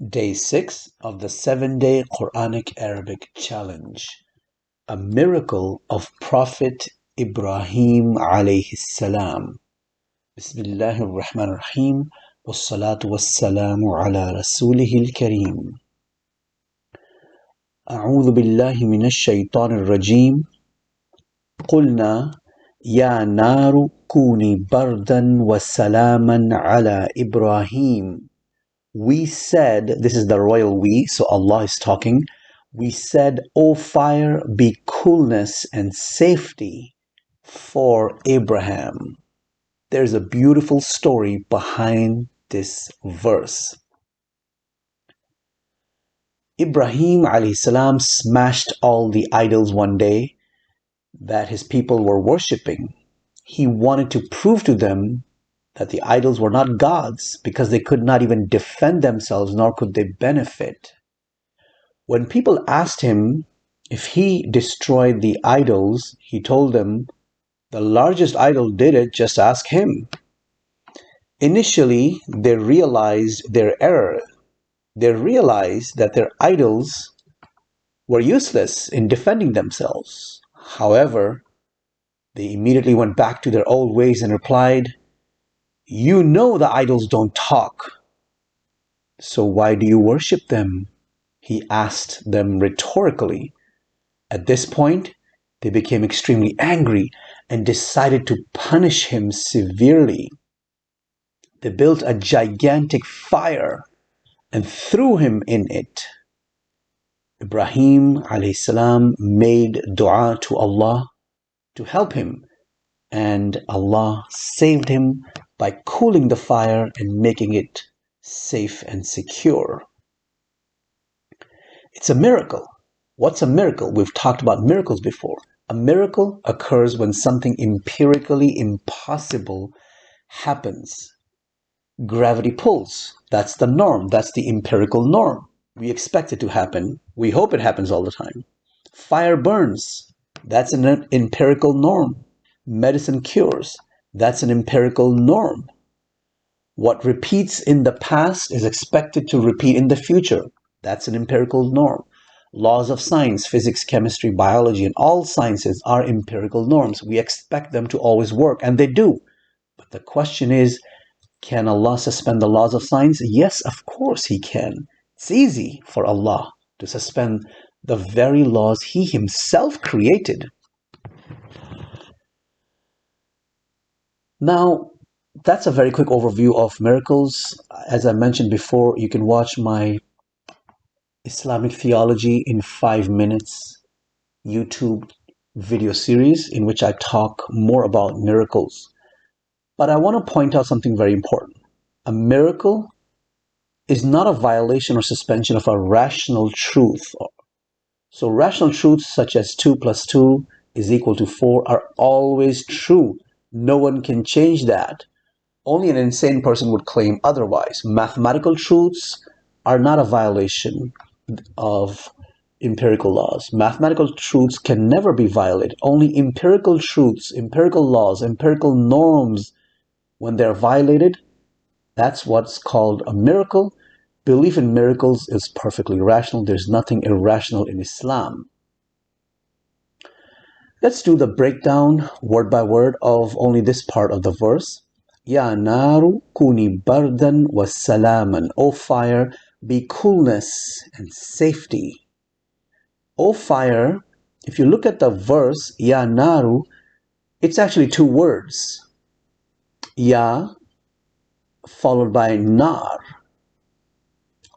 Day 6 of the 7-day Quranic Arabic Challenge. A miracle of Prophet Ibraheem alayhi salam. Bismillahir Rahmanir Rahim. Wassalatu wassalamu ala rasulihil kareem. A'udhu billahi minash shaitanir rajim. Qulna ya naru kuni bardan wa salaman ala Ibrahim. We said, this is the royal we, so Allah is talking. We said, O fire, be coolness and safety for Abraham. There's a beautiful story behind this verse. Ibrahim alayhi salam smashed all the idols one day that his people were worshipping. He wanted to prove to them that the idols were not gods because they could not even defend themselves, nor could they benefit. When people asked him if he destroyed the idols, he told them, the largest idol did it, just ask him. Initially, they realized their error. They realized that their idols were useless in defending themselves. However, they immediately went back to their old ways and replied, you know the idols don't talk, so why do you worship them? He asked them rhetorically. At this point, they became extremely angry and decided to punish him severely. They built a gigantic fire and threw him in it. Ibrahim alayhi salam made dua to Allah to help him, and Allah saved him by cooling the fire and making it safe and secure. It's a miracle. What's a miracle? We've talked about miracles before. A miracle occurs when something empirically impossible happens. Gravity pulls. That's the norm. That's the empirical norm. We expect it to happen. We hope it happens all the time. Fire burns. That's an empirical norm. Medicine cures. That's an empirical norm. What repeats in the past is expected to repeat in the future. That's an empirical norm. Laws of science, physics, chemistry, biology, and all sciences are empirical norms. We expect them to always work, and they do. But the question is, can Allah suspend the laws of science? Yes, of course He can. It's easy for Allah to suspend the very laws He Himself created. Now, that's a very quick overview of miracles. As I mentioned before, you can watch my Islamic Theology in 5 minutes YouTube video series in which I talk more about miracles. But I want to point out something very important. A miracle is not a violation or suspension of a rational truth. So rational truths such as 2 plus 2 is equal to 4 are always true. No one can change that. Only an insane person would claim otherwise. Mathematical truths are not a violation of empirical laws. Mathematical truths can never be violated. Only empirical truths, empirical laws, empirical norms, when they're violated, that's what's called a miracle. Belief in miracles is perfectly rational. There's nothing irrational in Islam. Let's do the breakdown word by word of only this part of the verse. Ya naru kuni bardan wa salaman. O fire, be coolness and safety. O fire, if you look at the verse, Ya naru, it's actually 2 words. Ya followed by nar.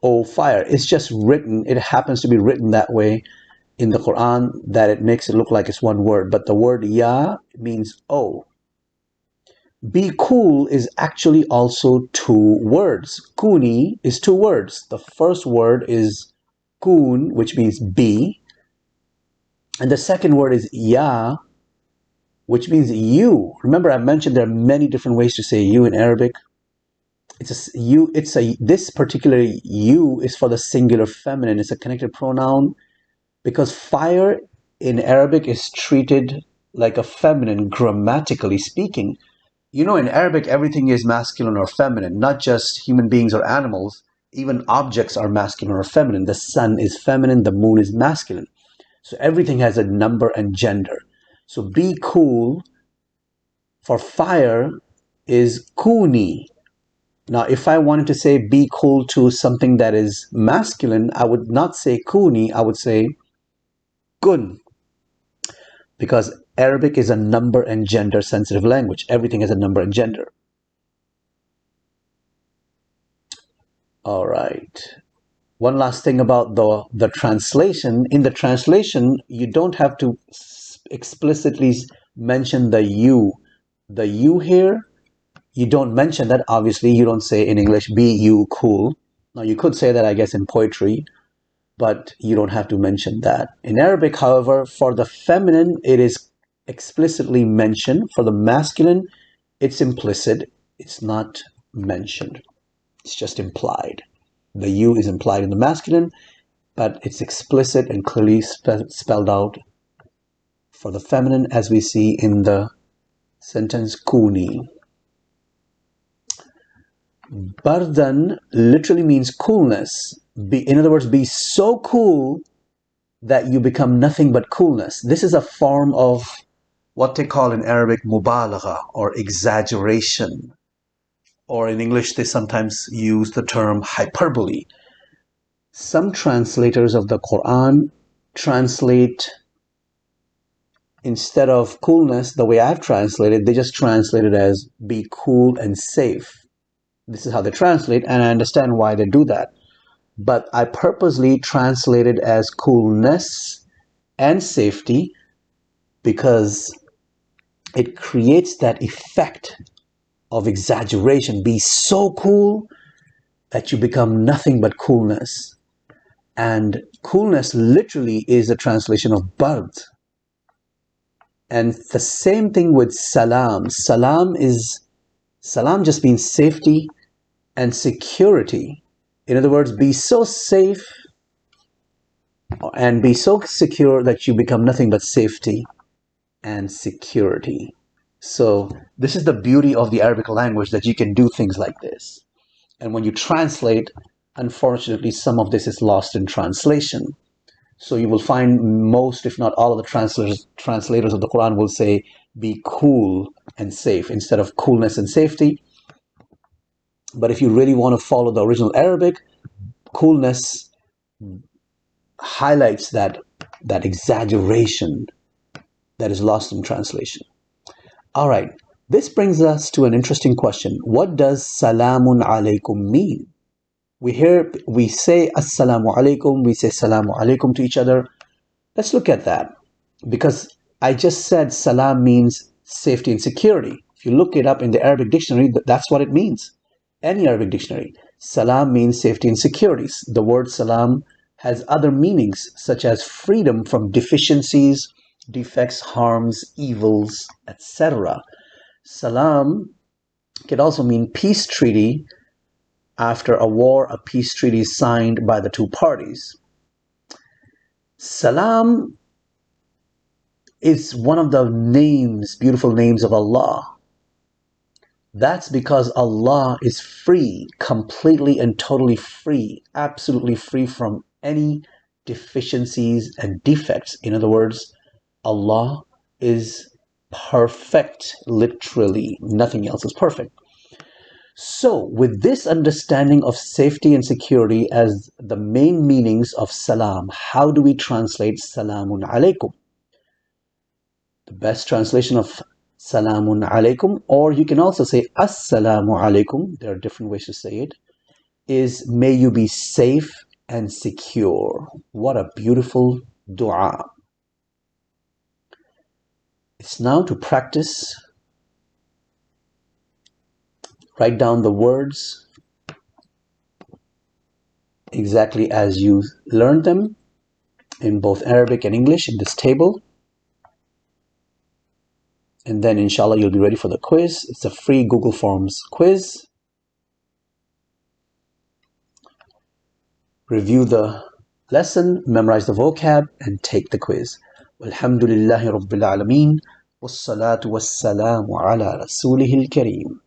O fire. It's just written, it happens to be written that way in the Quran that it makes it look like it's 1 word, but the word ya means O. Be cool is actually also 2 words. Kuni is 2 words. The first word is kun, which means be, and the second word is ya, which means you. Remember, I mentioned there are many different ways to say you in Arabic. This particular you is for the singular feminine. It's a connected pronoun, because fire in Arabic is treated like a feminine, grammatically speaking. You know, in Arabic, everything is masculine or feminine, not just human beings or animals. Even objects are masculine or feminine. The sun is feminine, the moon is masculine. So everything has a number and gender. So be cool for fire is kuni. Now, if I wanted to say be cool to something that is masculine, I would not say kuni, I would say kun. Because Arabic is a number and gender sensitive language. Everything has a number and gender. All right. One last thing about the translation. In the translation, you don't have to explicitly mention the you. The you here, you don't mention that. Obviously, you don't say in English, be you cool. Now, you could say that, I guess, in poetry, but you don't have to mention that. In Arabic, however, for the feminine, it is explicitly mentioned. For the masculine, it's implicit. It's not mentioned. It's just implied. The you is implied in the masculine, but it's explicit and clearly spelled out for the feminine, as we see in the sentence kuni. Bardan literally means coolness. In other words, be so cool that you become nothing but coolness. This is a form of what they call in Arabic mubalagha, or exaggeration. Or in English, they sometimes use the term hyperbole. Some translators of the Quran translate, instead of coolness, the way I've translated, they just translate it as be cool and safe. This is how they translate, and I understand why they do that. But I purposely translate it as coolness and safety because it creates that effect of exaggeration. Be so cool that you become nothing but coolness. And coolness literally is a translation of bard. And the same thing with salam. Salam just means safety and security. In other words, be so safe and be so secure that you become nothing but safety and security. So this is the beauty of the Arabic language, that you can do things like this. And when you translate, unfortunately, some of this is lost in translation. So you will find most, if not all, of the translators of the Quran will say, be cool and safe instead of coolness and safety. But if you really want to follow the original Arabic, coolness highlights that exaggeration that is lost in translation. All right, this brings us to an interesting question. What does Salamun Alaykum mean? We say Assalamualaikum, we say Salamu Alaikum to each other. Let's look at that, because I just said salam means safety and security. If you look it up in the Arabic dictionary, that's what it means. Any Arabic dictionary. Salam means safety and security. The word salam has other meanings, such as freedom from deficiencies, defects, harms, evils, etc. Salam can also mean peace treaty. After a war, a peace treaty is signed by the two parties. Salam is one of the names, beautiful names of Allah. That's because Allah is free, completely and totally free, absolutely free from any deficiencies and defects. In other words, Allah is perfect, literally. Nothing else is perfect. So, with this understanding of safety and security as the main meanings of salam, how do we translate Salamun Alaikum? The best translation of Salamun Alaikum, or you can also say Assalamu Alaikum, there are different ways to say it, is may you be safe and secure. What a beautiful dua. It's now to practice. Write down the words exactly as you learned them in both Arabic and English in this table. And then inshallah you'll be ready for the quiz. It's a free Google Forms quiz. Review the lesson, memorize the vocab, and take the quiz. Walhamdulillahi Rabbil Alameen. Wassalatu wassalamu ala rasulihil kareem.